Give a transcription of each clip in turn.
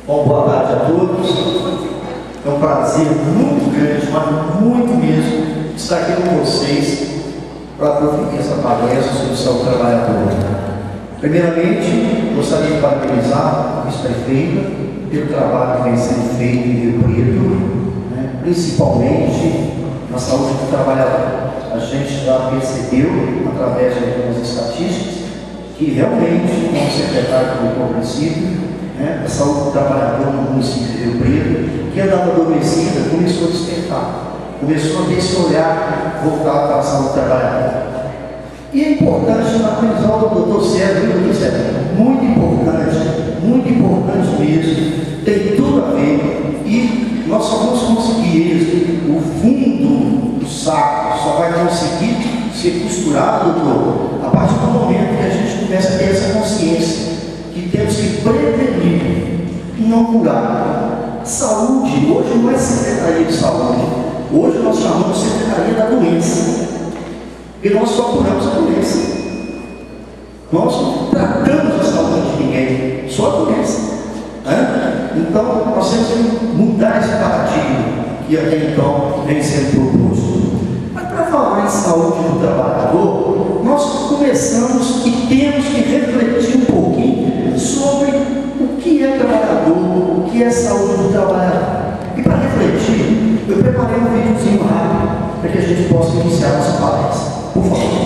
Bom, boa tarde a todos. É um prazer muito grande, mas muito mesmo, estar aqui com vocês para proferir essa palestra sobre saúde do trabalhador. Primeiramente, gostaria de parabenizar a vice-prefeita pelo trabalho que vem sendo feito em Rio Preto, principalmente na saúde do trabalhador. A gente já percebeu, através de algumas estatísticas, que realmente, como o secretário colocou no princípio, a saúde do trabalhador no município de Rio Preto, que andava adormecida, começou a despertar, começou a ter esse olhar voltado para a saúde do trabalhador. E é importante na previsão do doutor Sérgio, muito importante mesmo, tem tudo a ver, e nós só vamos conseguir o fundo do saco, só vai conseguir ser costurado, doutor, a partir do momento que a gente começa a ter essa consciência que temos que prevenir e não curar. Saúde, hoje não é Secretaria de Saúde, hoje nós chamamos de Secretaria da Doença, e nós só curamos a doença. Nós não tratamos a saúde de ninguém, só a doença. Então, nós temos que mudar esse paradigma que até então vem sendo proposto. Mas para falar em saúde do trabalhador, nós começamos e temos que refletir um pouquinho sobre o que é trabalhador, o que é saúde do trabalhador. E para refletir, eu preparei um videozinho rápido para que a gente possa iniciar nossa palestra. Por favor.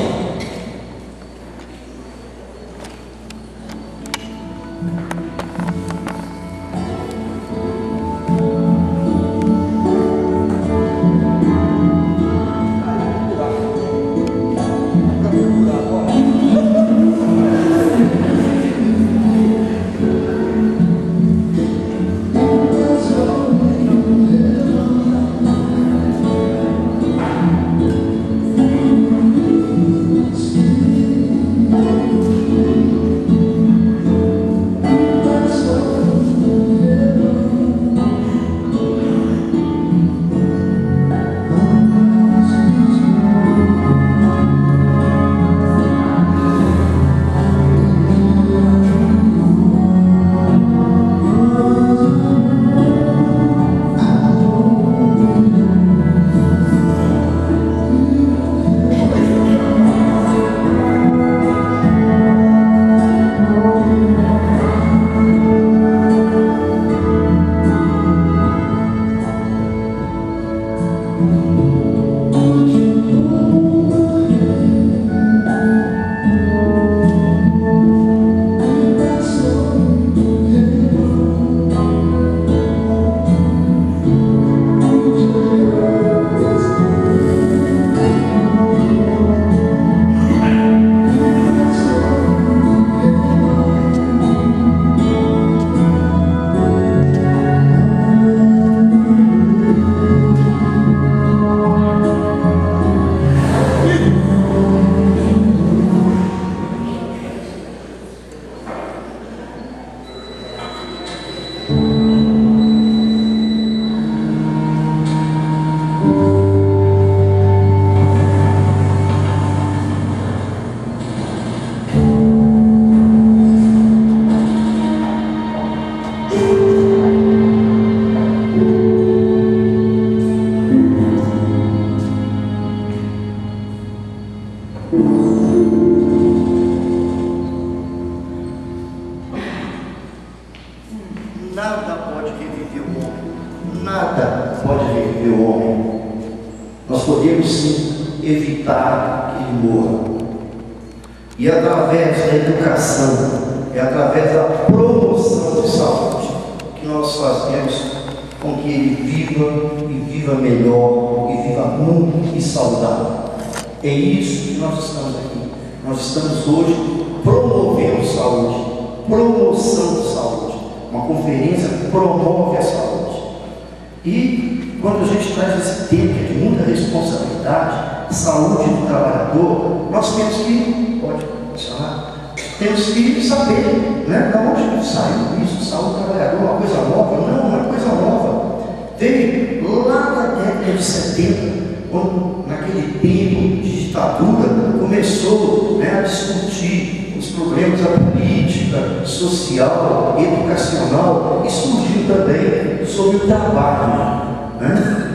Quando naquele tempo de ditadura começou a discutir os problemas da política, social, educacional, e surgiu também sobre o trabalho, né?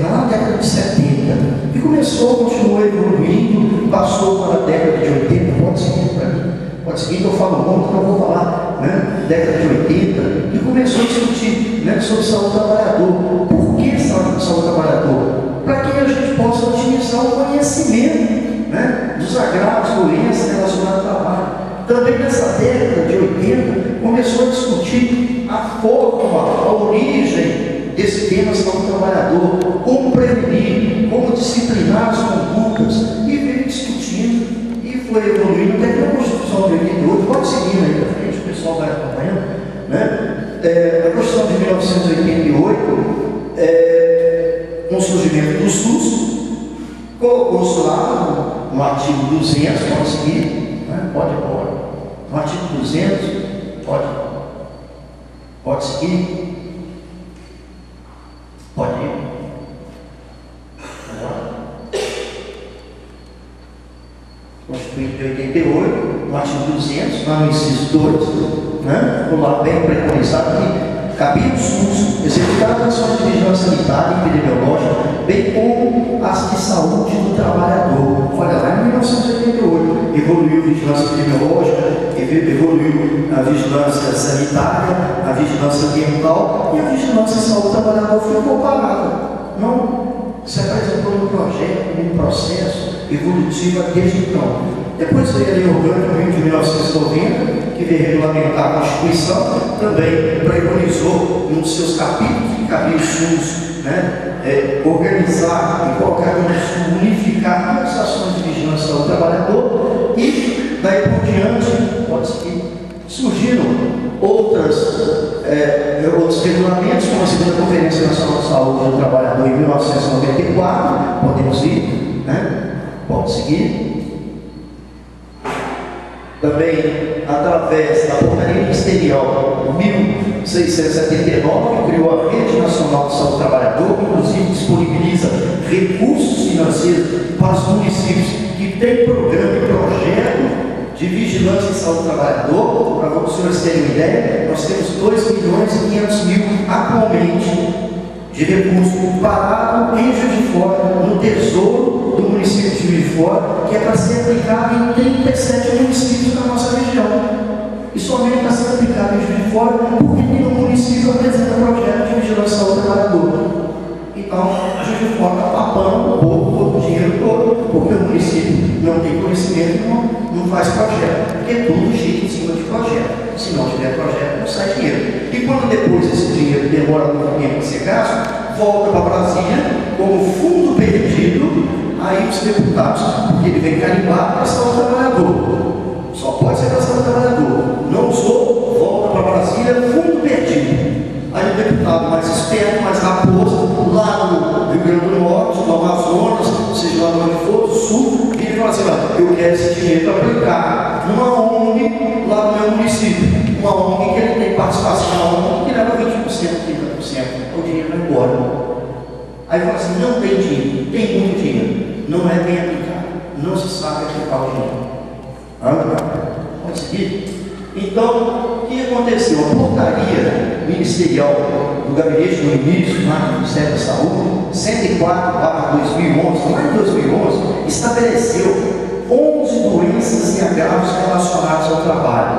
Lá na década de 70, e continuou evoluindo, passou para a década de 80, pode seguir para mim, pode seguir, eu falo muito, então eu vou falar, né? Década de 80, e começou a discutir, né, sobre saúde do trabalhador. Por que saúde do trabalhador? Para que a gente possa utilizar o conhecimento, né, dos agravos, doenças relacionadas ao trabalho. Também nessa década de 80, começou a discutir a forma, a origem desse tema saúde do trabalhador, como prevenir, como disciplinar as condutas, e veio discutindo, e foi evoluindo até que a Constituição de 88, pode seguir aí para frente, o pessoal vai acompanhando, né? A Constituição de 1988, com o surgimento do SUS, colocou-se lá no artigo 200, pode seguir, né? Pode. No artigo 200, pode seguir. Pode ir. Constituinte de 88, no artigo 200, lá no inciso 2, né? Lá bem preconizado que cabia o SUS executar as ações de vigilância sanitária e epidemiológica, bem como as de saúde do trabalhador. Olha lá, em 1988, evoluiu a vigilância epidemiológica, evoluiu a vigilância sanitária, a vigilância ambiental, e a vigilância de saúde do trabalhador foi comparada. Não se apresentou no projeto, num processo evolutivo desde então. Depois veio a Lei Orgânica de 1990, que veio regulamentar a Constituição, também preconizou um dos seus capítulos, que cabia o SUS, né, organizar e colocar no SUS, unificar todas as ações de vigilância do trabalhador, e daí por diante, pode seguir, surgiram outros regulamentos, como a segunda Conferência Nacional de Saúde do Trabalhador em 1994, podemos ir, né? Pode seguir. Também, através da Portaria Ministerial 1679, criou a Rede Nacional de Saúde do Trabalhador, que inclusive disponibiliza recursos financeiros para os municípios que têm programa e projeto de vigilância em saúde do trabalhador. Para os senhores terem uma ideia, nós temos 2.500.000 atualmente de recursos parado em Juiz de Fora, no Tesouro do município de Juiz de Fora, que é para ser aplicado em 37 municípios da nossa região. E somente está sendo aplicado em Juiz de Fora porque nenhum município apresenta projeto de vigilância em saúde do trabalhador. Então, a Juiz de Fora está papando todo o dinheiro todo, porque o município não tem conhecimento, não faz projeto, porque tudo gira em cima de projeto. Se não tiver projeto, não sai dinheiro. E quando depois esse dinheiro demora muito tempo para ser gasto, volta para Brasília como fundo perdido, aí os deputados, porque ele vem carimbar para a saúde do trabalhador. Só pode ser para a saúde do trabalhador. Não usou, volta para Brasília, fundo perdido. Aí o deputado mais esperto, mais raposo, lá no Rio Grande do Norte, no Amazonas, seja lá onde for, do Sul, ele fala assim: eu quero esse dinheiro para aplicar numa ONG lá no meu município. Uma ONG que ele tem participação na ONG que leva 20%, 30%. O dinheiro vai embora. Aí fala assim: não tem dinheiro, tem muito dinheiro, não é bem aplicado, não se sabe aplicar o dinheiro. Pode seguir? Então, o que aconteceu? A portaria ministerial do Gabinete do Ministro, lá do Ministério da Saúde, 104/2011, lá em 2011, estabeleceu 11 doenças e agravos relacionados ao trabalho.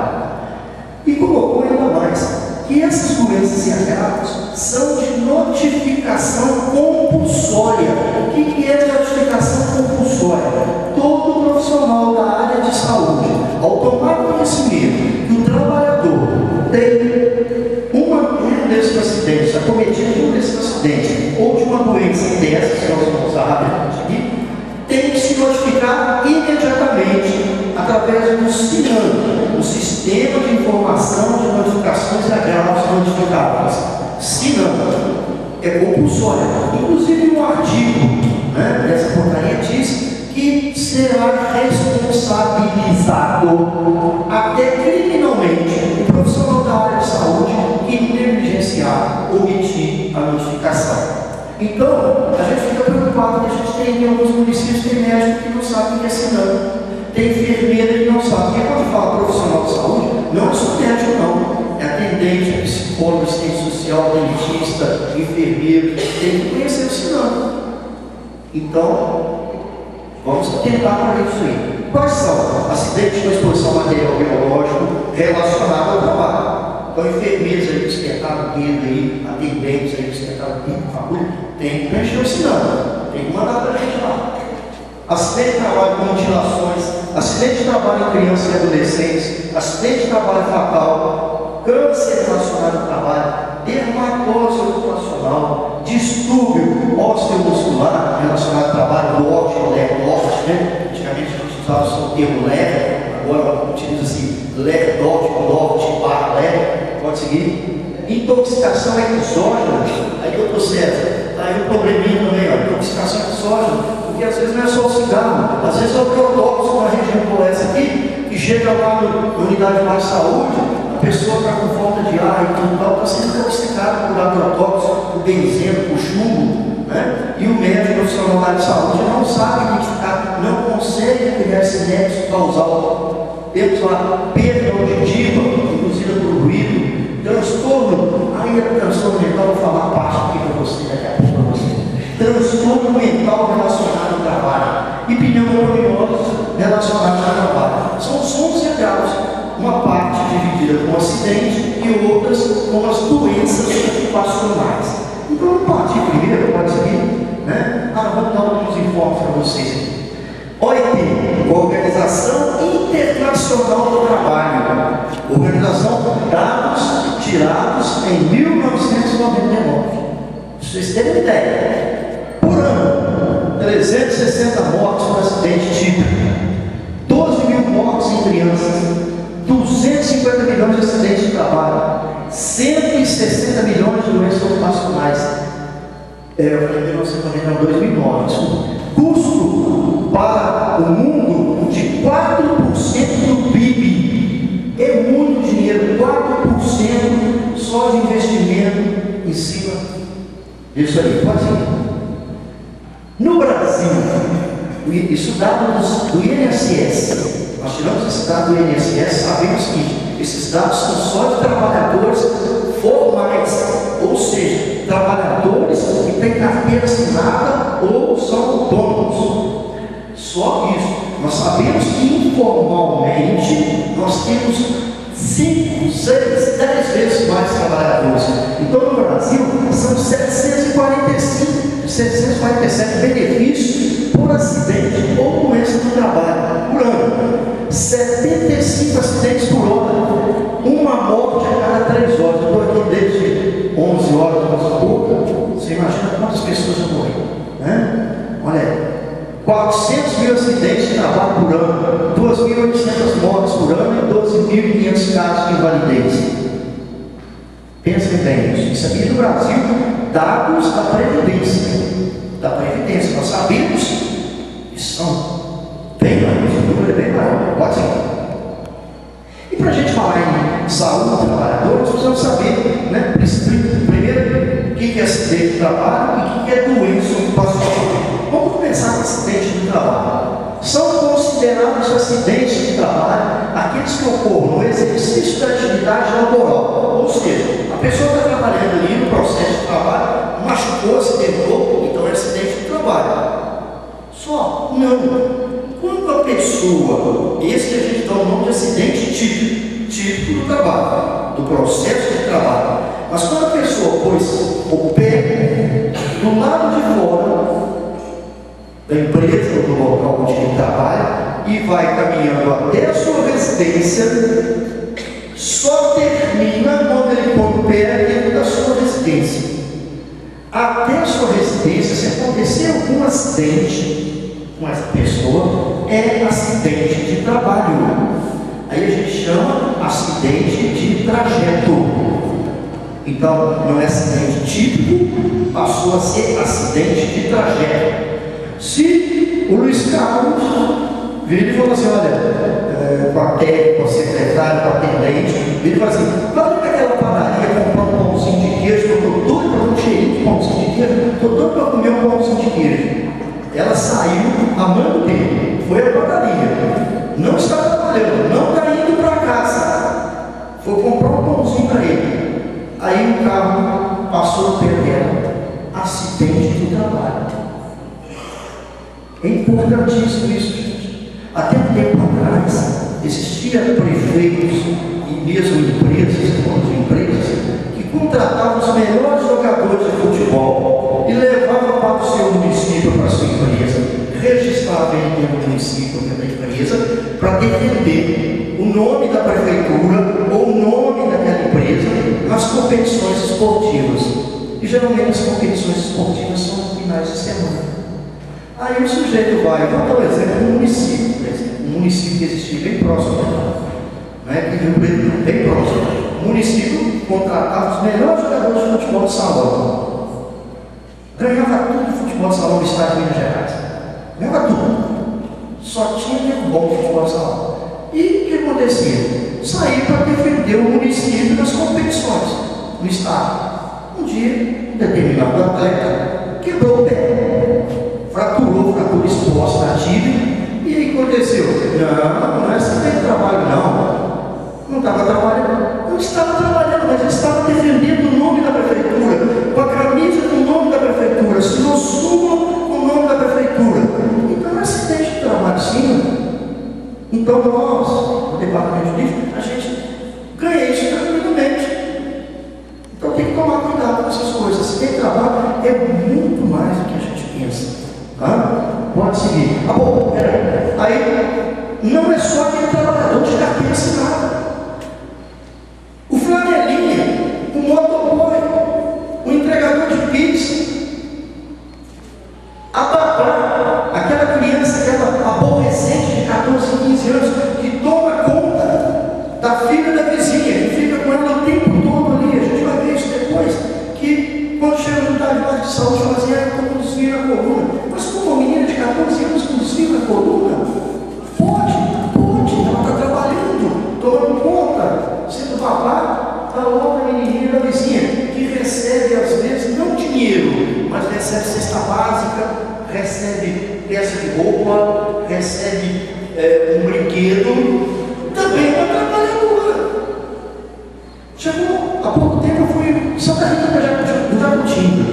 E colocou ainda mais que essas doenças e agravos são de notificação compulsória. O que é notificação compulsória? Todo profissional da área de saúde, ao tomar conhecimento que o trabalhador tem um desses acidentes, acometido um desses acidentes, ou de uma doença dessas, que nós vamos usar rapidamente aqui, tem que se notificar imediatamente através do SINAM, o Sistema de Informação de Notificações e Agravos Notificáveis. SINAM é compulsório. Inclusive, um artigo, né, dessa portaria diz que será responsabilizado até criminalmente o profissional da área de saúde que negligenciar ou omitir a notificação. Então, a gente fica preocupado que a gente tem em alguns municípios tem médico que não sabe o que é SINAM, tem enfermeira que não sabe o que que quando fala profissional de saúde, não é só médico, não. É atendente, é psicólogo, assistente social, dentista, enfermeiro, tem que conhecer o cidadão. Então, vamos tentar para isso aí. Quais são? Acidentes com exposição a material biológico relacionado ao trabalho. Então, enfermeiros aí que esquentaram o dedo aí, atendentes aí que esquentaram o dedo, família, tem que preencher o cidadão, tem que mandar para a gente lá. Acidente de trabalho com mutilações, acidente de trabalho em crianças e adolescentes, acidente de trabalho fatal, câncer relacionado ao trabalho, dermatose ocupacional, distúrbio osteomuscular relacionado ao trabalho, DOT ou LER-DOT, né? Antigamente a gente usava só o termo LER, agora utiliza-se LER-DOT, DOT/LER, pode seguir. Intoxicação exógena, aí doutor César, tá aí um probleminha também, ó, intoxicação exógena, porque às vezes não é só o cigarro, às vezes é o protóxido na região como essa aqui, que chega lá na unidade de saúde, a pessoa está com falta de ar e tudo tal, está sendo intoxicada por agrotóxico, por benzeno, por chumbo, né? E o médico profissional da área de saúde não sabe identificar, não consegue pegar esse nexo causal. Temos lá perda auditiva, induzida por ruído, transtorno, aí é transtorno mental, vou falar a parte aqui para você, daqui a pouco para você. Transtorno mental relacionado ao trabalho e pneumoniose relacionada ao trabalho. São os 11 graus, uma parte dividida com acidente e outras com as doenças ocupacionais. Então, vamos partir primeiro, pode seguir, né? Vamos dar alguns informes para vocês aqui. OIT, Organização Internacional do Trabalho. Organização, dados tirados em 1999. Vocês terem ideia. Por ano, 360 mortes por acidente típico, 12 mil mortes em crianças, 250 milhões de acidentes de trabalho, 160 milhões de doenças ocupacionais. Eu falei 1999, 2009. Custo para o mundo de 4% do PIB. É muito dinheiro, 4% só de investimento em cima disso aí. Pode ir. No Brasil, isso dados do INSS, nós tiramos esse dado do INSS, sabemos o seguinte: esses dados são só de trabalhadores formais, ou seja, trabalhadores que têm carteira assinada ou são autônomos. Só isso. Nós sabemos que informalmente nós temos 5, 6, 10 vezes mais trabalhadores. Então no Brasil são 747 benefícios por acidente ou doença do trabalho por ano. 75 acidentes por hora, uma morte a cada 3 horas. Eu estou aqui desde 11 horas da nossa boca. Você imagina quantas pessoas já morreram, né? Olha, 400 mil acidentes de trabalho por ano, 2.800 mortes por ano e 12.500 casos de invalidez. Pensem bem nisso. Isso aqui no Brasil, dados da Previdência. Da Previdência, nós sabemos que são bem maiores, o número é bem maior, pode ser. E para a gente falar em saúde do trabalhador, nós precisamos saber, né, primeiro, o que é acidente de trabalho e o que é doença ocupacional. Vamos começar com acidente de trabalho. São considerados acidentes de trabalho aqueles que ocorrem no exercício da atividade laboral. Ou seja, a pessoa está trabalhando ali no processo de trabalho, machucou, acidentou, então é acidente de trabalho. Só? Não. Quando a pessoa, esse que a gente dá o nome de acidente típico do trabalho, do processo de trabalho. Mas quando a pessoa pôs o pé do lado de fora da empresa ou do local onde ele trabalha e vai caminhando até a sua residência, só termina quando ele põe o pé dentro da sua residência. Até a sua residência, se acontecer algum acidente com essa pessoa, é acidente de trabalho. Aí a gente chama acidente de trajeto. Então, não é acidente típico, passou a ser acidente de trajeto. Se o Luiz Carlos vira e falou assim: olha, com a técnica, com a secretária, com a atendente, vira e fala assim: vai para aquela padaria comprar um pãozinho de queijo, que eu estou doido para um cheirinho de pãozinho de queijo, estou doido para comer um pãozinho de queijo. Ela saiu a mão dele, foi à padaria, não está trabalhando, não está Aí o carro passou perto dela, acidente do trabalho. É importantíssimo isso, gente. Até um tempo atrás, existia prefeitos e mesmo empresas, donos de empresas, que contratavam os melhores jogadores de futebol e levavam para o seu município, para a sua empresa, registravam ele no município, da empresa, para defender o nome da prefeitura ou o nome daquela empresa nas competições esportivas. E geralmente as competições esportivas são nos finais de semana. Aí o sujeito vai, vou dar um exemplo, um município, por exemplo, um município que existia bem próximo, né, que Rio Preto, bem próximo. O município contratava os melhores jogadores de futebol de salão. Ganhava tudo de futebol de salão no estado de Minas Gerais. Ganhava tudo. Só tinha tempo bom de futebol de salão. E o que acontecia? Saía para defender o município nas competições no estado. Um dia, um determinado atleta quebrou o pé, fratura exposta na tíbia. E aí aconteceu? Não é acidente de trabalho, não estava trabalhando, não estava trabalhando, mas ele estava defendendo o nome da prefeitura, com a camisa do nome da prefeitura, assinou súmula com o nome da prefeitura. Então não é acidente de trabalho, sim. Então nós, o departamento jurídico, a gente ganha isso tranquilamente. Então tem que tomar cuidado com essas coisas. Acidente de trabalho é muito mais do que a gente pensa. Tá? Pode seguir. Ah, bom, peraí. Aí, não é só aquele trabalhador de carteira assinada. O flanelinha, o motoboy, o entregador de pizza, a babá, aquela criança, aquela aborrecente de 14, 15 anos, que toma conta da filha da vizinha, que fica com ela o tempo todo ali. A gente vai ver isso depois, que quando chega no unidade de saúde, fala assim, estou com desvio na coluna. Mas como uma menina de 14 anos com desvio na coluna? Pode, ela está trabalhando, tomando conta, sendo babá da outra menininha da vizinha, que recebe às vezes, não dinheiro, mas recebe cesta básica, recebe peça de roupa, recebe um brinquedo, também é uma trabalhadora. Chegou, há pouco tempo eu fui em Santa Rita do Jacutinga.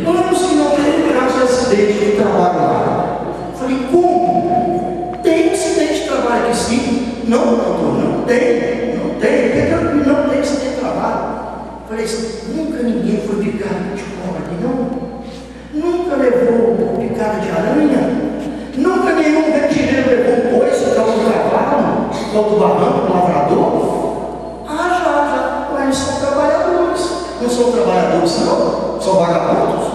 Falamos que não tem caso de acidente de trabalho lá. Falei, como? Tem acidente de trabalho aqui sim? Não tem. Não tem acidente de trabalho. Falei, nunca ninguém foi picado de cobra aqui, não? Nunca levou picada de aranha? Nunca nenhum retireiro levou coisa para o cavalo, para o barranco, para o lavrador? Já. Mas eles são trabalhadores. Não são trabalhadores, não? São vagabundos.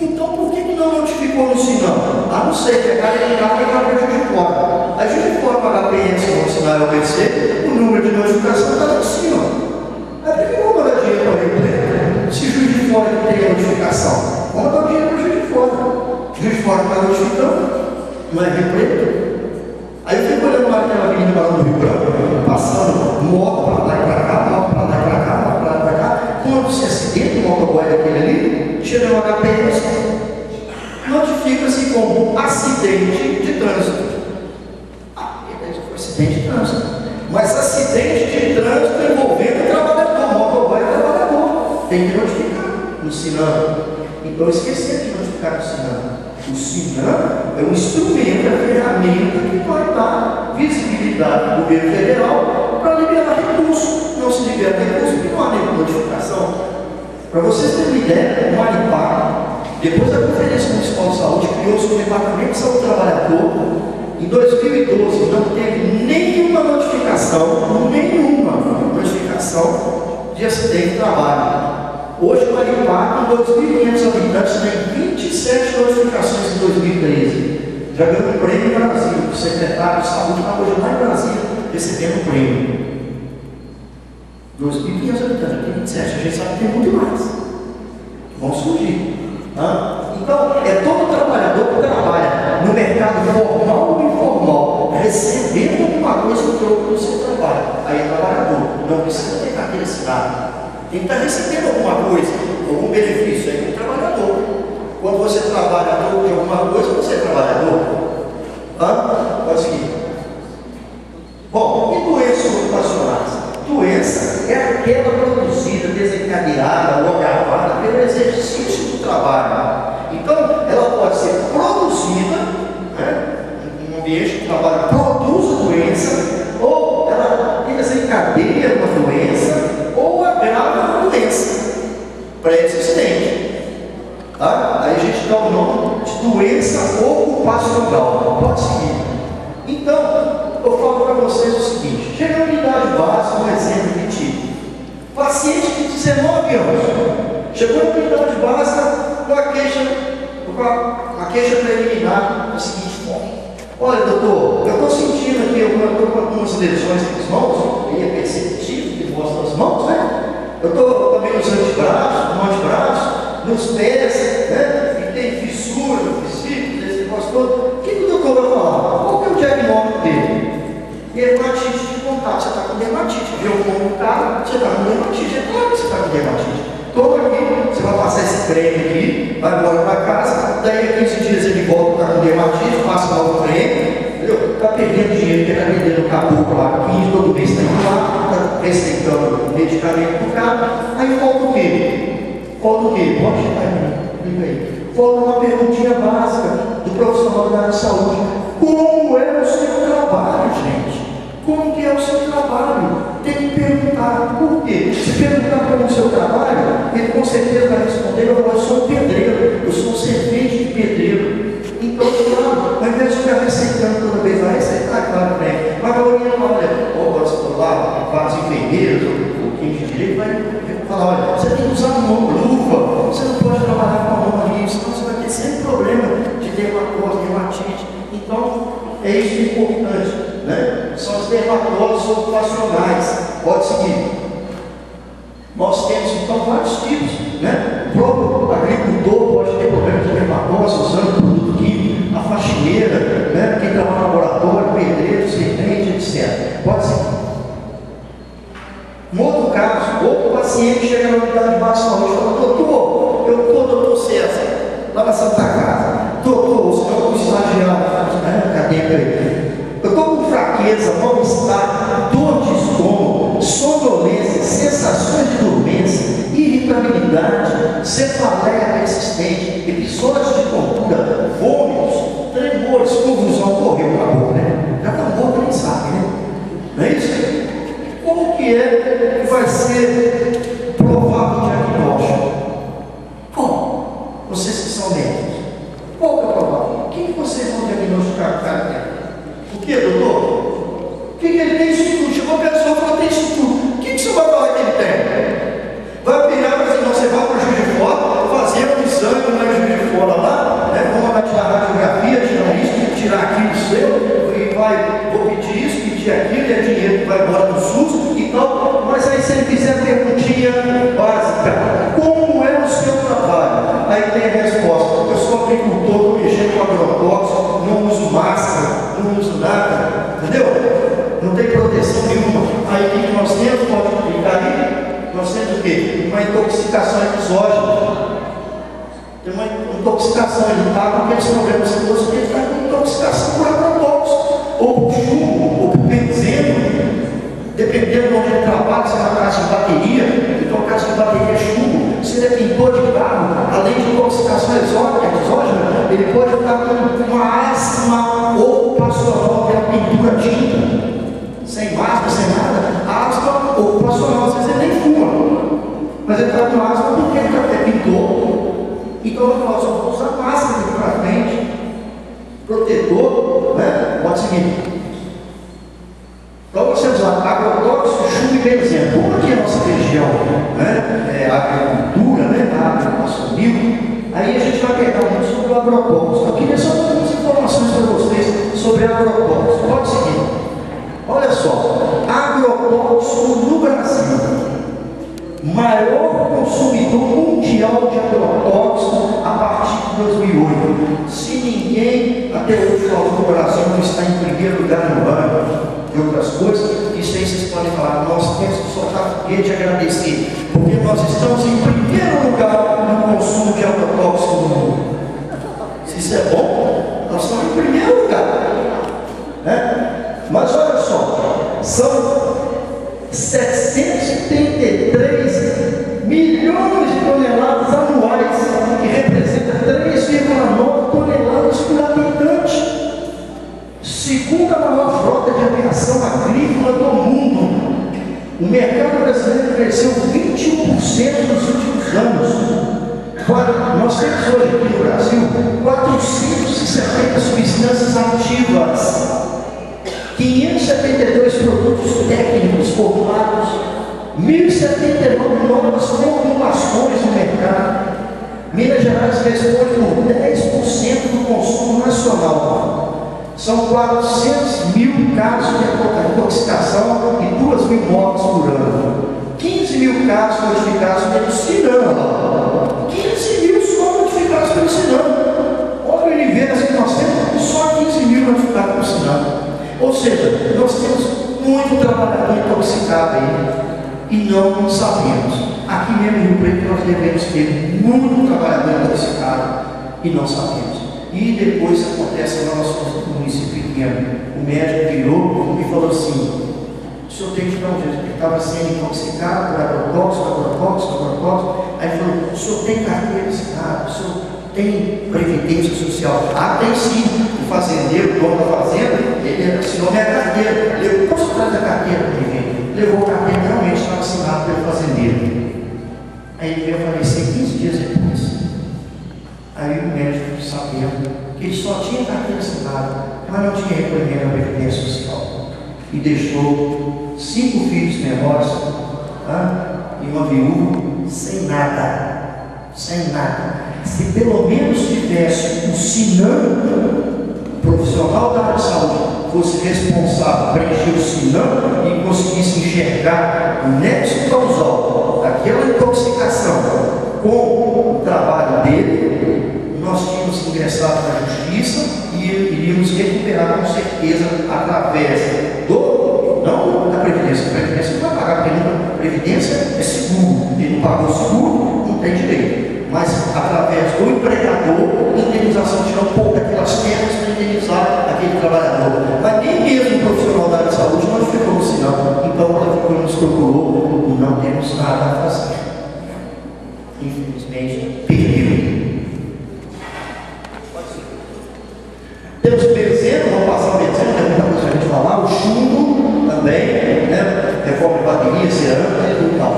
Então por que não notificou no sinal? A não ser que a cara de carro e a Juiz de Fora. A Juiz de Fora para a HPS, como sinal é o PC, o número de notificação está lá em cima. Aí por que vamos mandar dinheiro para o Rio Preto? Se o Juiz de Fora tem a notificação, vamos mandar o dinheiro para o Juiz de Fora. O Juiz de Fora está notificando, não é Rio Preto? Aí eu fico olhando lá aquela avenida lá no Rio Branco, passando moto para lá e para cá, moto para lá e para cá, moto para lá e para cá. Quando se acidenta o motoboy daquele ali, chega no HPS, notifica-se como acidente de trânsito. Beleza, foi acidente de trânsito. Mas acidente de trânsito envolvendo trabalhador, motoboy é trabalhador. Tem que notificar no Sinam. Então esquecer de notificar no Sinam. O Sinam é um instrumento, é a ferramenta que vai dar visibilidade do governo federal para liberar recursos. Não se libera recursos porque não há nenhuma notificação. Para vocês terem uma ideia, o Maripá, depois da Conferência Municipal de Saúde, criou-se o Departamento de Saúde do Trabalhador. Em 2012 não teve nenhuma notificação de acidente de trabalho. Hoje o Maripá, com 2.500 habitantes, tem 27 notificações em 2013. Já ganhou um prêmio no Brasil. O secretário de Saúde está hoje lá em Brasília recebendo um prêmio. 2.500 habitantes, já tem 27. A gente sabe que tem muito mais. Vão surgir. Então, é todo trabalhador que trabalha no mercado formal ou informal, recebendo alguma coisa em troco do seu trabalho. Aí é trabalhador. Não precisa ter carteira assinada. Tem que estar recebendo alguma coisa, algum benefício aí como trabalhador. Quando você trabalha a troco de alguma coisa, você é trabalhador. Pode seguir. Bom, e doenças ocupacionais? Doença é aquela produzida desencadeada ou agravada pelo exercício do trabalho. Então, ela pode ser produzida, né, em um ambiente que o trabalho produz a doença, ou ela desencadeia uma doença, ou agrava uma doença pré-existente. Tá? Aí a gente dá o nome de doença ocupacional. Pode seguir. Então, eu falo para vocês o seguinte: chega na unidade básica, um exemplo que tive. Paciente de 19 anos, chegou na unidade básica com uma queixa preliminar da seguinte forma: olha, doutor, eu estou sentindo aqui, eu estou com algumas lesões nas mãos, e é perceptível que mostra as mãos, né? Eu estou também nos antebraços, no antebraço, nos pés, né? E tem fissura, vesículos, esse negócio todo. O que o doutor vai falar? Qual que é o diagnóstico dele? Dermatite de contato. Você está com dermatite. Viu o nome do cara? Você está com dermatite. É claro que você está com dermatite. Toma aqui, você vai passar esse creme aqui, vai embora para casa, daí a 15 dias ele volta, está com dermatite, passa lá o creme, entendeu? Está perdendo dinheiro, porque está vendendo caboclo lá, 15 todo mês, está indo lá, está receitando medicamento para o cara. Aí falta o quê? Falta o quê? Pode chegar aí. Falta uma perguntinha básica do profissional da área de saúde: como é o seu trabalho, gente? Como que é o seu trabalho? Tem que perguntar. Por quê? Se perguntar como é o seu trabalho, ele com certeza vai responder: eu sou um pedreiro, eu sou um servente de pedreiro. Então, claro, ao invés de ficar receitando toda vez, vai receitar, claro, né? Mas a maioria não olha, agora você for lá, vários enfermeiros, ou quem de direito, vai falar: olha, você tem que usar uma luva, você não pode trabalhar com a mão ali, senão você vai ter sempre problema de dermatose, dermatite. Então, é isso importante, né? São os dermatoses ocupacionais. Pode seguir. Nós temos então vários tipos, né? O próprio agricultor pode ter problema de dermatose usando produto químico, a faxineira, né? Quem trabalha no laboratório, pedreiro, servente, etc. Pode seguir. Um outro caso, outro paciente chega na unidade básica de saúde e fala: doutor, eu estou, doutor César, lá na Santa Casa, doutor, o senhor é um estagiário, né? Acadêmico aí. Eu estou com fraqueza, mal-estar, dor de estômago, sonolência, sensações de dormência, irritabilidade, cefaleia persistente, episódios de tontura, vômitos, tremores, convulsão. Correu, acabou, né? Já está morto, nem sabe, né? Não é isso? Como que é que vai ser provável o diagnóstico? Como? Vocês que são médicos, qual que é o provável? O que vocês vão diagnosticar o cara dele? O que, doutor? O que ele tem isso tudo? Chegou a pessoa e falou: tem isso tudo. O que você vai falar que ele tem? Vai virar para dizer: você vai para o Juiz de Fora, fazer um exame no Juiz de Fora lá, né? Vamos lá tirar a radiografia, tirar isso, tirar aquilo seu, e vou pedir isso, pedir aquilo, e é dinheiro que vai embora do SUS e tal. Mas aí, se ele fizer a perguntinha básica: como é o seu trabalho? Aí tem a resposta: eu sou agricultor, estou mexendo com agrotóxico, não uso máscara, não uso nada, entendeu? Não tem proteção nenhuma. Aí o que nós temos? Pode explicar aí? Nós temos o quê? Uma intoxicação exógena. Tem uma intoxicação, ele está com aqueles problemas todos, porque ele está com intoxicação por agrotóxico, ou por chumbo, ou por benzeno, dependendo de onde ele trabalha. Se é uma casa de bateria, então a casa de bateria é chumbo. Se ele é pintor de carro, além de intoxicação exógena, ele pode estar com uma asma ocupacional, que é a pintura tinta, sem máscara, sem nada. A asma ocupacional, às vezes ele nem fuma, mas ele está com asma porque ele é pintor. Então eu falo: só vou usar máscara aqui para frente, protetor, né? Pode seguir. Então nós temos lá agrotóxico, chumbo e benzeno. Como aqui é a nossa região, né? A agricultura, né? A água assumiu. Aí a gente vai pegar muito sobre o agrotóxico. Eu queria só dar algumas informações para vocês sobre agrotóxico. Pode seguir. Olha só, agrotóxico no Brasil, maior consumidor mundial de agrotóxico a partir de 2008. Se ninguém até hoje falou que o Brasil não está em primeiro lugar no ano e outras coisas, isso aí vocês podem falar: nós temos que soltar foguete e agradecer, porque nós estamos em primeiro lugar no consumo de agrotóxico no mundo. Se isso é bom, nós estamos em primeiro lugar, né? Mas olha só, são 733 cresceu 21% nos últimos anos. Nós temos hoje aqui no Brasil 470 substâncias ativas, 572 produtos técnicos formulados, 1.079 novas formulações no mercado. Minas Gerais responde por 10% do consumo nacional. São 400 mil casos de intoxicação e 2 mil mortes por ano. 15 mil casos notificados pelo Sinam. 15 mil só notificados pelo Sinam. Olha o universo que nós temos, só 15 mil notificados pelo Sinam. Ou seja, nós temos muito trabalhador intoxicado aí e não sabemos. Aqui mesmo em Rio Preto nós devemos ter muito trabalhador intoxicado e não sabemos. E depois acontece no nosso município pequeno. O médico virou e falou assim: o senhor tem que dar um jeito, porque estava sendo intoxicado por agrotóxico. Aí falou: o senhor tem carteira assinada, o senhor tem previdência social? Ah, tem sim. O fazendeiro, o dono da fazenda, ele assinou minha carteira. Eu posso trazer a carteira para ele? Levou a carteira, realmente estava assinada pelo fazendeiro. Aí ele veio falecer 15 dias depois. Aí o médico, sabendo que ele só tinha carteira assinada, mas não tinha recolhimento da previdência social, e deixou 5 filhos menores, e uma viúva sem nada. Se pelo menos tivesse um Sinam, profissional da área de saúde, fosse responsável, preencher o Sinam e conseguisse enxergar o nexo causal daquela intoxicação com o trabalho dele, nós tínhamos ingressado na justiça e iríamos recuperar com certeza através não da Previdência. A Previdência não vai pagar, porque a Previdência é seguro. Ele não pagou seguro, não tem direito. Mas através do empregador, indenização, tirando um pouco daquelas terras para indenizar aquele trabalhador. Mas nem mesmo o profissional da área de saúde não ficou no sinal. Então, quando nos procurou, não temos nada a fazer. Infelizmente, perdeu. Temos o benzeno, vamos passar o benzeno, tem muita coisa para a gente falar. O chumbo também, né? Reforma de bateria, cerâmica e tudo tal.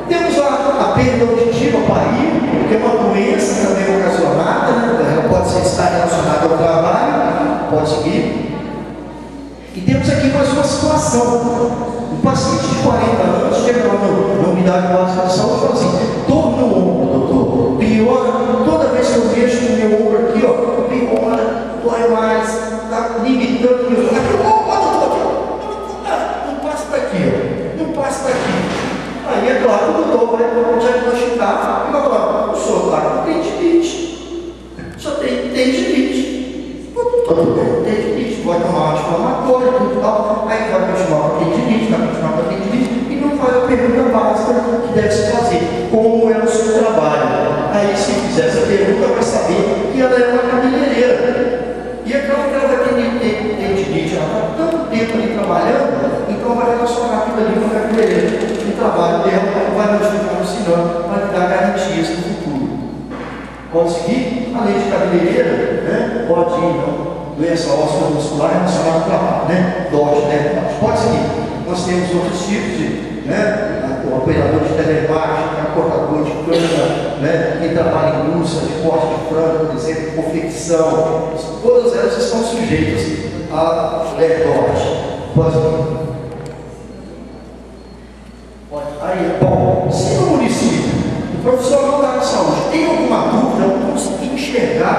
Temos a perda auditiva, que é uma doença também ocasionada, né? Ela pode estar relacionada ao trabalho, pode seguir. E temos aqui mais uma situação. Um paciente de 40 anos chega lá na unidade básica de saúde e fala assim: dor no ombro, doutor, piora, toda vez que eu mexo no meu ombro aqui, ó, piora, dói mais, está limitando meu não passa para aqui, ó, não passa para aqui. Aí é claro que o doutor vai diagnosticar e vai falar: o senhor está com tendinite, o senhor tem tendinite, vai tomar anti-inflamatório e tal, aí vai continuar com a tendinite, e não faz a pergunta básica que deve se fazer: como é o seu trabalho? Aí, se fizer essa pergunta, vai saber que ela é uma cabeleireira. E aquela que ela vai ter tendinite, ela está tanto tempo ali trabalhando, então vai relacionar aquilo ali com a cabeleireira. O trabalho dela vai notificar no Sinam, vai dar garantias no futuro. Pode seguir? Além de cabeleireira, né? Pode ir, não. Doença óssea muscular relacionada ao trabalho, né? DOT, né? Pode seguir. Nós temos outros tipos de, né? O operador de telemarketing, cortador de cana, né? Quem trabalha em indústria de corte de frango, por exemplo, confecção, todas elas estão sujeitas a DOT. Pode seguir. Aí, bom, se no município o profissional da área de saúde tem alguma dúvida, não conseguir enxergar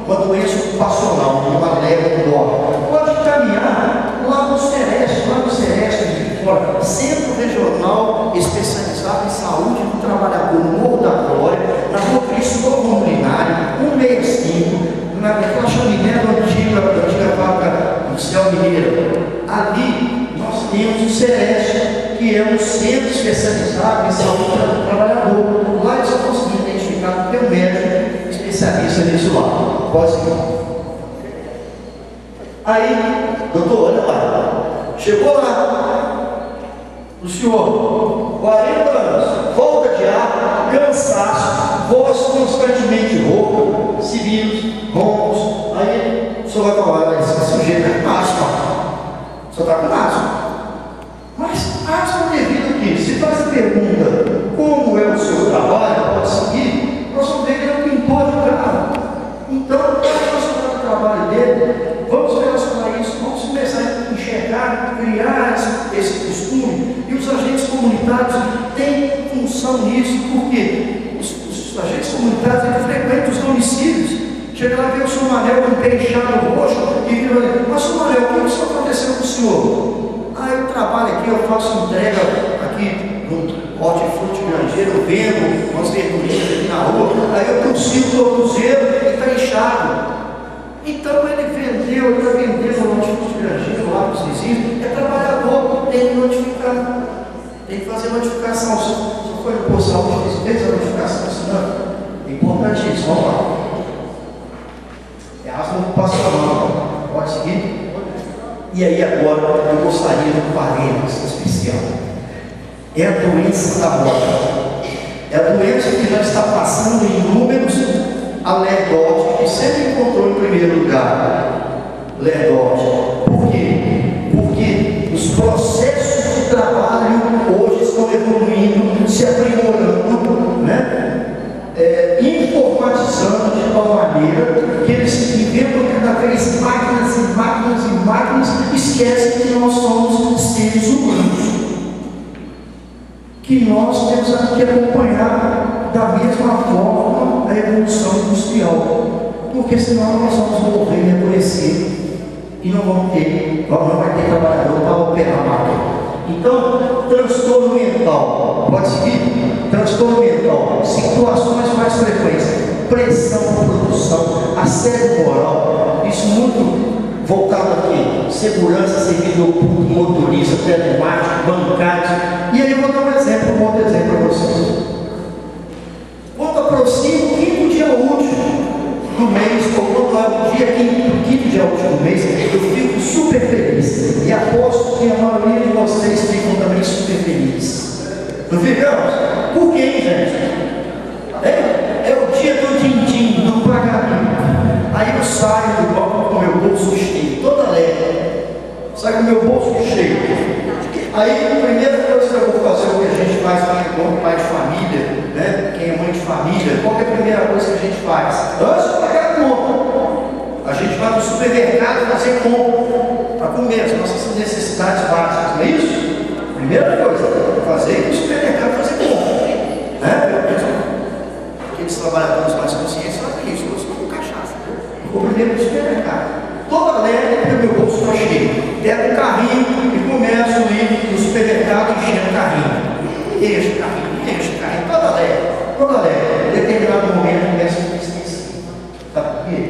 uma doença ocupacional, uma leva de dor, pode caminhar lá no Sereste de fora, Centro Regional Especializado em Saúde do Trabalhador, no Morro da Glória, na Rua Cristóvão Molinário, 165, naquela chaminé da antiga vaca do Céu Mineiro. Ali nós temos o Sereste, que é um centro especializado em saúde do trabalhador. Lá eles vão conseguir identificar pelo médico especialista nisso lá. Pode seguir. Aí, doutor, olha lá. Chegou lá. O senhor, 40 anos, falta de ar, cansaço, voz constantemente rouca, sibilos, roncos. Aí o senhor vai falar: esse sujeito é com asma. O senhor está com asma. Mas asma devido a quê? Se faz a pergunta, como é o seu trabalho, pode seguir, nós vamos ver que ele é um pintor de carro. Então, relacionado ao trabalho dele, vamos relacionar isso, vamos começar a enxergar, criar esse costume. E os agentes comunitários têm função nisso, porque os agentes comunitários eles frequentam os domicílios. Chega lá, vê o senhor Manel com o pé inchado roxo e vira ali, mas senhor Manel, o que isso aconteceu com o senhor? Ah, eu trabalho aqui, eu faço entrega aqui no hortifruti granjeiro, eu vendo umas verdurinhas aqui na rua, aí eu consigo o cruzeiro e está inchado. Então ele está vendendo o hortifruti granjeiro lá para os vizinhos, é trabalhador, tem que notificar, tem que fazer notificação. Se for no posto de saúde, fez a notificação, senão é importantíssimo, vamos lá. É asma ocupacional, pode seguir? E aí agora eu gostaria de um parênteses especial. É a doença da morte. É a doença que já está passando em números a lerdose, que sempre encontrou em primeiro lugar. Lerdose. Por quê? Porque os processos de trabalho hoje estão evoluindo, se aprimorando, né? Informatizando de tal maneira que eles inventam cada vez máquinas e máquinas e máquinas, esquecem que nós somos seres humanos, que nós temos que acompanhar da mesma forma a evolução industrial, porque senão nós vamos morrer e adoecer e não vamos ter, não vai ter trabalhador para operar a máquina. Então, transtorno mental, pode seguir? Transtorno mental, situações mais frequentes, pressão por produção, assédio moral, isso muito voltado aqui, segurança, servidor público, motorista, telemático, bancário. E aí eu vou dar um exemplo, um outro exemplo para vocês. Quando aproxima o quinto dia útil do mês, ou quando é o dia quinto dia útil do mês, eu fico super feliz. E aposto que a maioria de vocês ficam também super felizes. Não ficamos? Por quê, gente? É o dia do din-din, do pagamento. Aí eu saio do banco com o meu bolso cheio, toda alegre. Saio com o meu bolso cheio. Aí a primeira coisa que eu vou fazer, o que a gente faz lá como pai de família, né? Quem é mãe de família, qual é a primeira coisa que a gente faz? Antes de pagar a conta, a gente vai no supermercado fazer compra para comer as nossas necessidades básicas, não é isso? Primeira coisa, fazer ir no supermercado fazer compra, né? Aqueles trabalhadores mais conscientes fazem isso, eu sou com cachaça. Vou primeiro no supermercado, toda alegre, porque meu bolso está cheio. Pego um carrinho e começo a ir no supermercado enchendo o carrinho. Enche o carrinho, toda alegre. Em determinado momento começa a entristecer. Sabe por quê?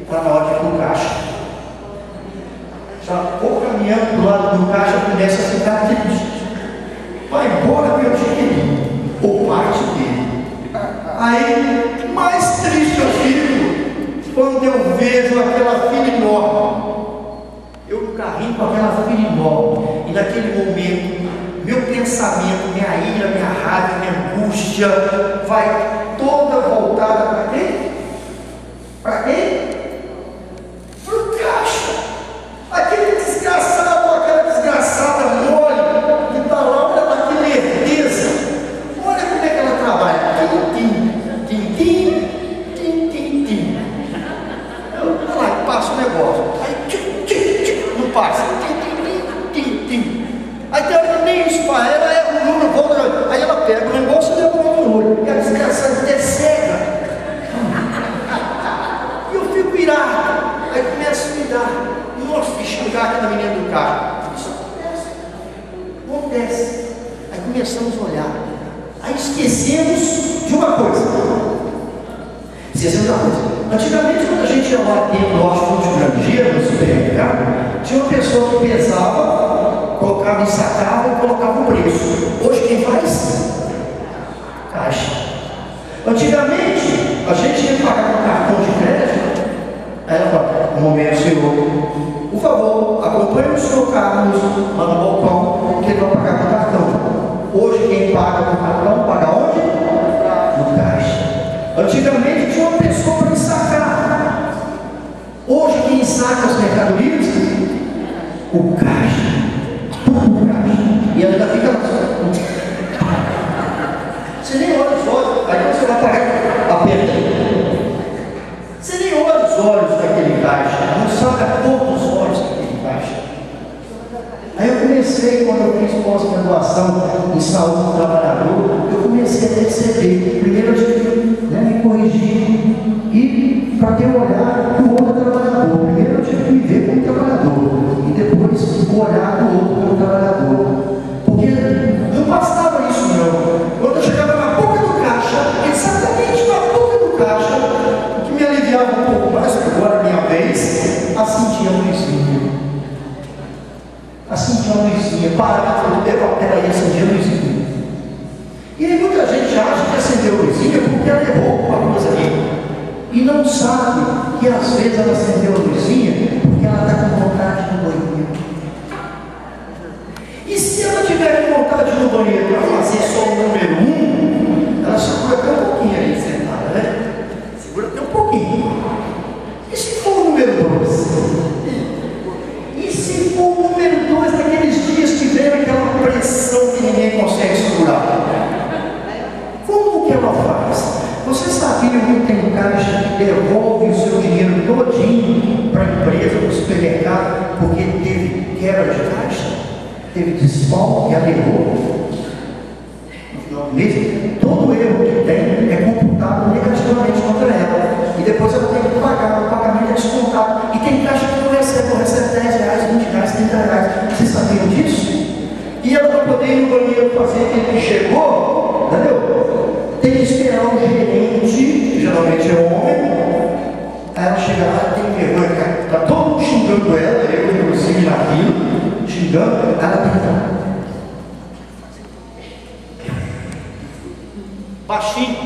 Está na hora de ir para o caixa. Já vou caminhando do lado do caixa, começa a ficar triste. Vai embora, meu dinheiro, ou parte dele. Aí, mais triste eu fico quando eu vejo aquela fila enorme. Eu no carrinho com aquela fila enorme. E naquele momento, meu pensamento, minha ira, minha raiva, minha angústia, vai toda voltada para quem? Para quem? Para o caixa. Aquele desgraçado, aquela desgraçada mole, que está lá, olha lá que lerdeza. Olha como é que ela trabalha. Tim. Olha lá, passa o negócio. Aí, não passa. Tim. Aí tem hora que nem isso para ela, é o número, volta, aí ela pega o negócio e devolve o olho. E a desgraçada até cega. E eu fico irado. Aí começa a me dar. Nossa, xingar aquela menina do carro. Isso acontece. Aí começamos a olhar. Aí esquecemos de uma coisa. Antigamente, quando a gente ia lá dentro do hortifruti granjeiro, no supermercado, tinha uma pessoa que pesava, colocava em sacada e colocava o preço. Hoje quem faz? Caixa. Antigamente, a gente ia pagar com cartão de crédito. Aí ela fala, um momento, senhor, por favor, acompanhe o senhor Carlos lá no balcão, que ele vai pagar com cartão. Hoje quem paga com cartão, paga onde? No caixa. Antigamente tinha uma pessoa para ensacar. Hoje quem ensaca as mercadorias? O caixa. E ela ainda fica Você nem olha os olhos, aí quando você vai pagar a perda, você nem olha os olhos daquele caixa, não sabe a cor dos olhos daquele caixa. Aí eu comecei, quando eu fiz pós-graduação em saúde do trabalhador, eu comecei a perceber, primeiro eu tive que me corrigir, e para ter um olhar do outro trabalhador. Primeiro eu tive que me ver como trabalhador, e depois o olhar do outro como trabalhador. Porque não bastava isso não. Quando eu chegava na boca do caixa, exatamente na boca do caixa, o que me aliviava um pouco mais, porque agora é minha vez, acendia a luzinha. Acendia a luzinha, parava, peraí, acendia a luzinha. E aí muita gente acha que acendeu a luzinha porque ela errou alguma coisa ali. E não sabe que às vezes ela acendeu a luzinha porque ela está com vontade no banheiro. E se ela tiver com vontade no banheiro para fazer só o número 1, ela segura até um pouquinho aí sentada, né? Segura até um pouquinho. E se for o número 2? E se for o número 2 naqueles dias que vem aquela pressão que ninguém consegue segurar? Como que ela faz? Você sabia que tem caixa que devolve o seu dinheiro todinho para a empresa, para o supermercado, porque teve quebra de caixa? Teve desfalque, ela errou? No final do mês, todo erro que tem é computado negativamente contra ela. E depois ela tem que pagar, o pagamento é descontado. E tem caixa que não recebe R$10, R$20, R$30. Vocês sabiam disso? E ela vai poder ir no banheiro fazer aquele que chegou, entendeu? Tem que esperar o gerente, que geralmente é homem. Aí ela chega lá e tem vergonha, está todo mundo xingando ela, eu inclusive na fila, xingando, ela tem que baixinho.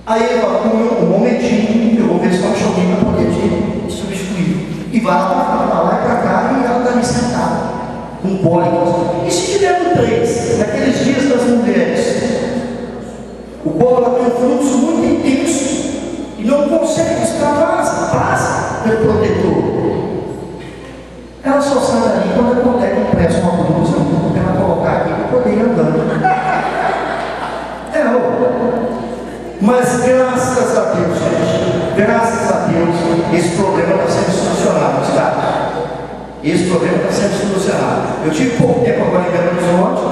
Aí ela fala, um momentinho, eu vou ver se eu acho alguém para poder te substituir. E vai lá e para cá e ela está ali sentada, com cólicos. E se tiver no 3, naqueles dias das mulheres, o colo tem um fluxo muito intenso e não consegue extravasar, passa pelo protetor. Ela só sai dali quando a colega empresta uma blusa para ela colocar aqui para poder ir andando. Mas graças a Deus, gente, graças a Deus, esse problema está sendo solucionado, tá? Esse problema está sendo solucionado. Eu tive pouco tempo agora em Belo Horizonte,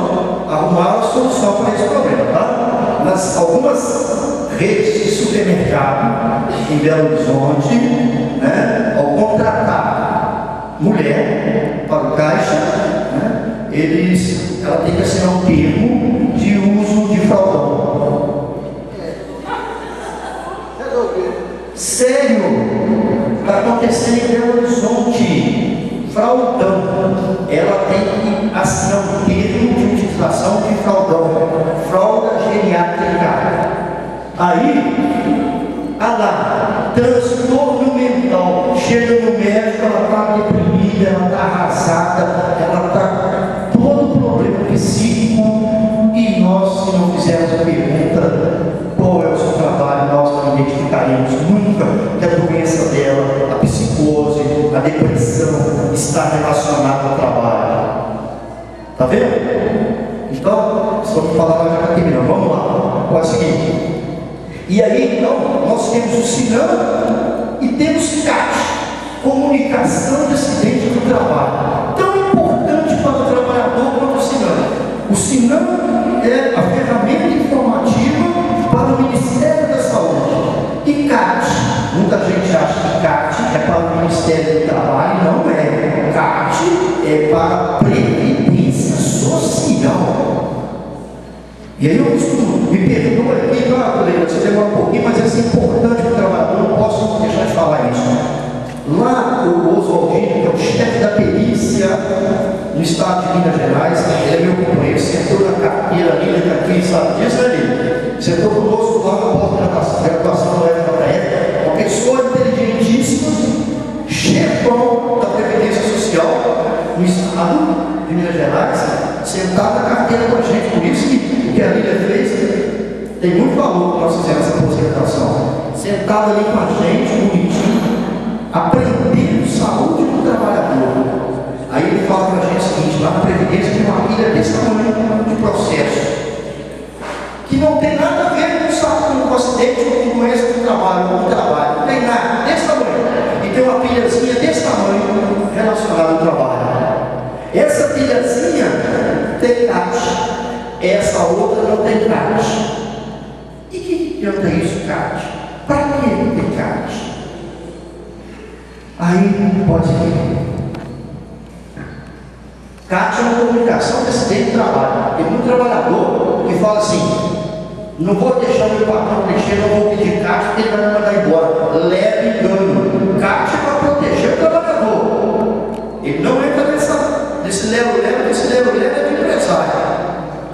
arrumaram a solução para esse problema, tá? Nas algumas redes de supermercado em Belo Horizonte, né, ao contratar mulher para o caixa, né, ela tem que assinar um termo de uso de fraldão. Sério, está acontecendo em Belo Horizonte. Fraldão, ela tem que assinar um termo de utilização de fraldão, fralda geriátrica. Aí, lá, transtorno mental, chega no médico, ela está deprimida, ela está arrasada, ela está com todo problema psíquico, e nós, se não fizermos a pergunta, qual é o seu trabalho, nós não identificaremos nunca que a doença dela, a psicose, a depressão está relacionada ao trabalho. Está vendo? Então, estamos falando já está terminando. Vamos lá. Pode seguir. E aí, então, nós temos o SINAM e temos CAT, Comunicação de Acidente do Trabalho. Tão importante para o trabalhador quanto o SINAM. O SINAM é a ferramenta informativa para o Ministério da Saúde. E CAT, muita gente acha que CAT é para o Ministério do Trabalho, não é. CAT é para a Previdência Social. E aí eu costumo, me perdoa aqui, colega, você demora um pouquinho, mas isso é importante para o trabalhador, não posso deixar de falar isso. Lá, o Oswaldinho, que é o chefe da perícia no estado de Minas Gerais, ele é meu companheiro, sentou na carteira ali, ele está aqui, sabe disso, né? Sentou conosco lá na pós-graduação do FJF, uma pessoa inteligentíssima, chefão da Previdência Social no estado de Minas Gerais, sentado na carteira com a gente. Por isso que o que a Lília fez tem muito valor para nós fizermos essa pós-graduação. Sentado ali com a gente, bonitinho, aprendendo saúde do trabalhador. Aí ele fala para a gente o seguinte: lá na Previdência tem uma pilha desse tamanho de processo. que não tem nada a ver com o acidente ou com doença do trabalho, não tem nada, desse tamanho. E tem uma pilhazinha desse tamanho relacionada ao trabalho. Essa pilhazinha tem CAT, essa outra não tem CAT. E que adianta isso, CAT? Para que tem CAT? Aí pode ir. CAT é uma comunicação de acidente de trabalho. Tem muito trabalhador que fala assim: não vou deixar o meu patrão mexer, não vou pedir CAT, porque ele vai me mandar embora. Leve engano. CAT é para proteger o trabalhador. Ele não entra nesse leva de empresário.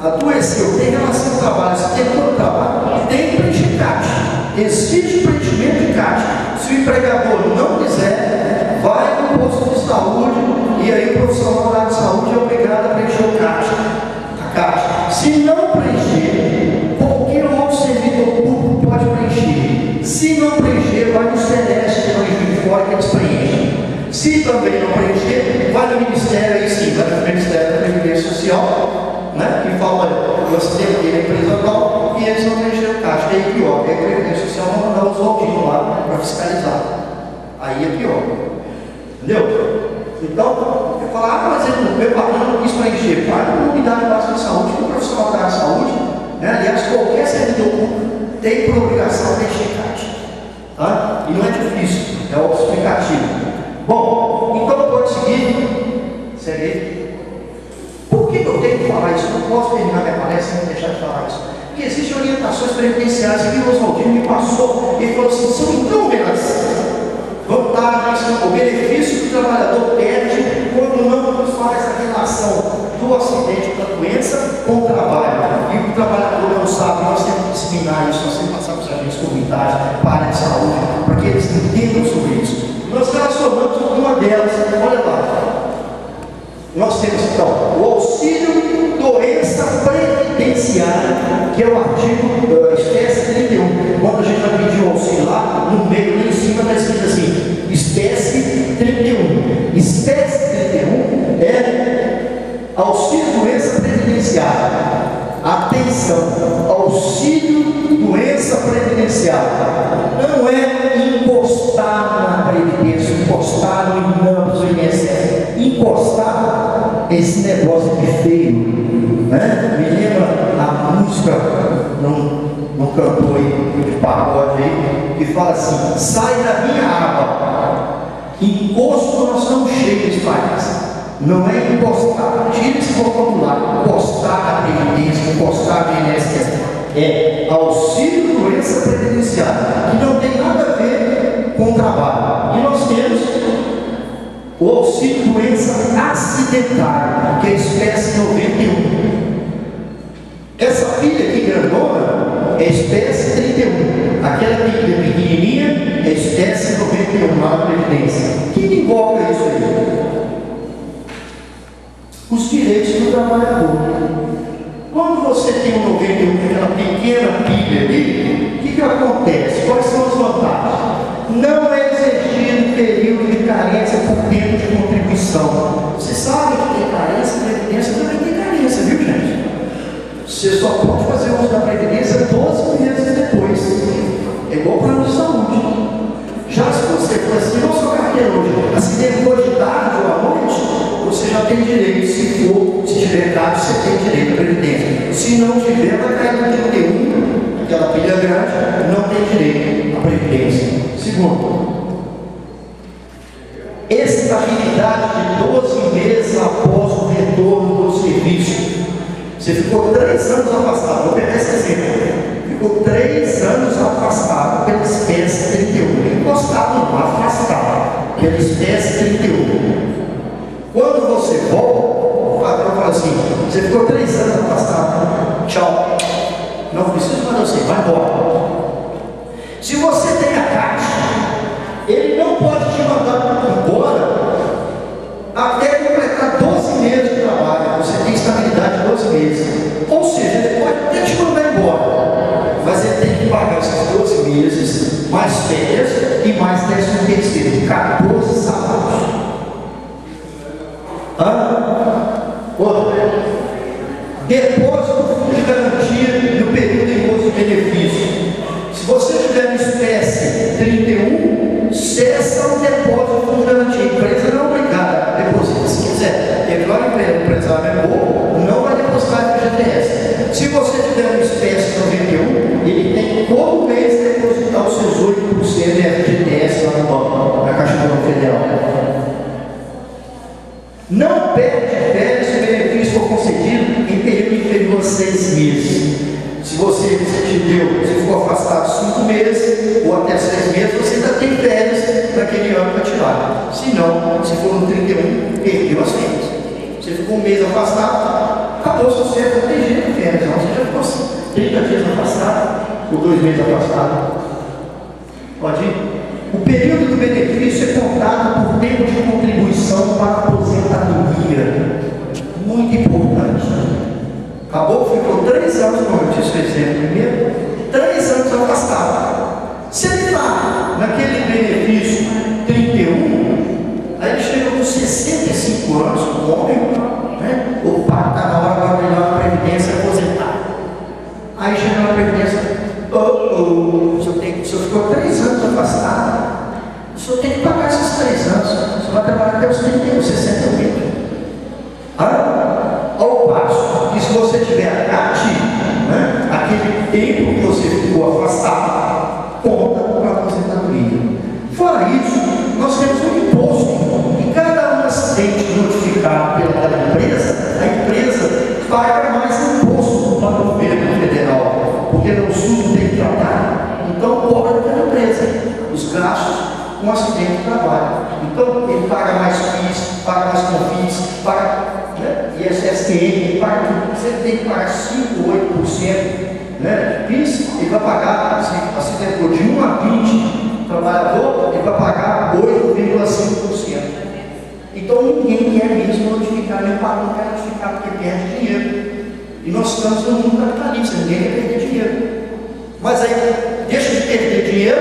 Adoeceu, tem relação ao trabalho, se tem todo o trabalho, tem que preencher CAT. Existe preenchimento de CAT. Se o empregador não quiser, vai no posto de saúde e aí o profissional da área de saúde é obrigado a preencher o CAT. A CAT. Se não preencher, qualquer outro servidor público pode preencher. Se não preencher, vai no CDS, que é o Juiz de Fora, que eles preenchem. Se também não preencher, vai no Ministério, aí sim, vai no Ministério da Previdência Social, né, que fala: olha, o acidente dele é empresa tal, e eles não preencheram o CAT. Aí é pior, aí a Previdência Social vai mandar os auditos lá para fiscalizar. Aí é pior. Entendeu? Então, eu falo: mas meu patrão não quis preencher. Vai na unidade básica de saúde, que o profissional da área de saúde, né, aliás, qualquer servidor público tem por obrigação de preencher CAT. Tá? E não é difícil, é auto-explicativo. Bom, então pode seguir. Segue. Por que eu tenho que falar isso? Eu não posso terminar minha palestra sem deixar de falar isso. Porque existem orientações previdenciárias que o Oswaldinho me passou. Ele falou assim: são inúmeras vantagens, o benefício que o trabalhador perde quando não faz a relação do acidente da doença com o trabalho. E o trabalhador não sabe, nós temos que disseminar isso, nós temos que passar para os agentes comunitários, para a área de saúde, para que eles entendam sobre isso. Nós relacionamos uma delas, olha lá. Nós temos então o auxílio doença previdenciária, que é o artigo espécie 31. Quando a gente vai pedir o auxílio lá, no meio, lá em cima está escrito assim: espécie 31. Espécie 31 é auxílio doença previdenciária. Atenção, auxílio doença previdenciária não é encostar na previdência, encostar no INAMPS, no INSS. Encostar esse negócio de feio, né? Me lembra a música não cantou aí de pagode aí, que fala assim: sai da minha aba, encosto nós estamos cheios de país. Não é encostar, tira esse vocabulário, encostar na previdência, encostar no INSS. É auxílio doença previdenciária, que não tem nada a ver com o trabalho. E nós temos o auxílio doença acidentária, que é a espécie 91. Essa pilha aqui grandona é a espécie 31. Aquela pilha pequenininha é a espécie 91 lá na Previdência. O que envolve isso aí? Os direitos do trabalhador. Quando você tem um 91, aquela pequena pilha ali, o que acontece? Quais são as vantagens? Não é exigido período de carência por tempo de contribuição. Você sabe que tem carência, previdência também tem carência, viu, gente? Você só pode fazer uso da previdência 12 meses depois. É igual plano de saúde. Já se você for assim, não sua carteira hoje, assim depois de tarde ou à noite, você já tem direito. Se tiver caso, você tem direito à previdência. Se não tiver, vai cair no 31, aquela pilha grande, não tem direito à previdência. Segundo, estabilidade de 12 meses após o retorno do serviço. Você ficou 3 anos afastado, vou pegar esse exemplo. Ficou 3 anos afastado pela espécie 31. Encostado, não, afastado pela espécie 31. Quando você volta, o patrão fala assim: você ficou 3 anos afastado, tchau. Não preciso mais você, vai embora. Se você tem a caixa, ele não pode te mandar embora até completar 12 meses de trabalho. Você tem estabilidade de 12 meses. Ou seja, ele pode até te mandar embora, mas ele tem que pagar esses 12 meses, mais férias e mais 13º, 14 salários. Depois do fundo de garantia no período os seus 8% de FGTS lá no banco, na Caixa Econômica Federal. Não perde férias se o benefício for concedido em período inferior a 6 meses. Se você ficou afastado 5 meses ou até 6 meses, você ainda tem férias naquele ano para tirar. Se não, se for no 31, perdeu as férias. Você ficou um mês afastado, acabou seu certo, não tem jeito de férias, não. Você já ficou 30 dias afastado, ou 2 meses afastado. Pode ir? O período do benefício é contado por tempo de contribuição para a aposentadoria. Muito importante. Acabou, ficou 3 anos, como eu disse o exemplo primeiro, 3 anos afastado. Se ele está naquele benefício 31, aí ele chega com 65 anos, um homem, né? Opa, está na hora de abrir uma previdência e aposentar. Aí chega na previdência, o senhor ficou 3 anos afastado, o senhor tem que pagar esses 3 anos, o senhor vai trabalhar até os 31, 68. Ao passo que se você tiver ativo, né, aquele tempo que você ficou afastado, conta para a aposentadoria. Fora isso, nós temos um imposto. Em cada acidente notificado pela empresa, a empresa paga mais imposto para o governo federal, porque no SUS não tem que tratar, então cobra pela empresa os gastos com um acidente de trabalho. Então ele paga mais FIIs, paga mais COFINS, paga ISSQN, ele paga tudo. Se ele tem que pagar 5 ou 8%, né, de PIS, ele vai pagar, se acidentou de 1 a 20 trabalhador, ele vai pagar 8,5%. Então ninguém quer mesmo notificar, nem paga, não quer notificar porque perde dinheiro. E nós estamos no mundo capitalista, ninguém quer perder dinheiro. Mas aí deixa de perder dinheiro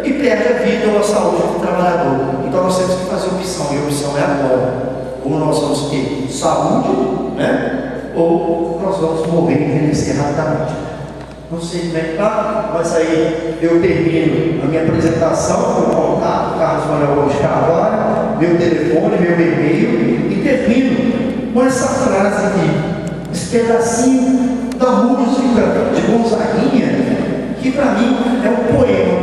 e perde a vida ou a saúde do trabalhador. Então nós temos que fazer opção, e a opção é agora. Ou nós vamos ter saúde, né? Ou nós vamos morrer e envelhecer rapidamente. Não sei como é que está, mas aí eu termino a minha apresentação, vou contar, Carlos Manuel Gomes Carvalho, meu telefone, meu e-mail, e termino com essa frase aqui, esse pedacinho da música de Gonzaguinha, que para mim é um poema,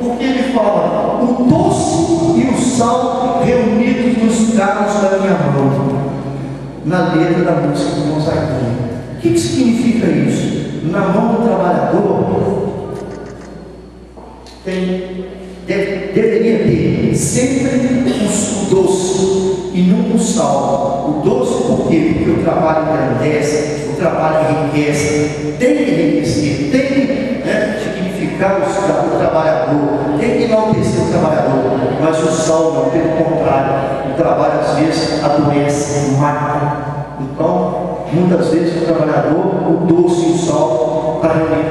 porque ele fala: o doce e o sal reunidos nos carros da minha mão, na letra da música de Gonzaguinha. O que significa isso? Na mão do trabalhador deveria ter sempre o doce e não o sal. O doce por quê? Porque o trabalho engrandece, o trabalho enriquece, tem que enriquecer, tem que dignificar o trabalhador, tem que enaltecer o trabalhador, mas o sal não, pelo contrário, o trabalho às vezes adoece, mata. Então, muitas vezes o trabalhador, o doce e o sal, está reunido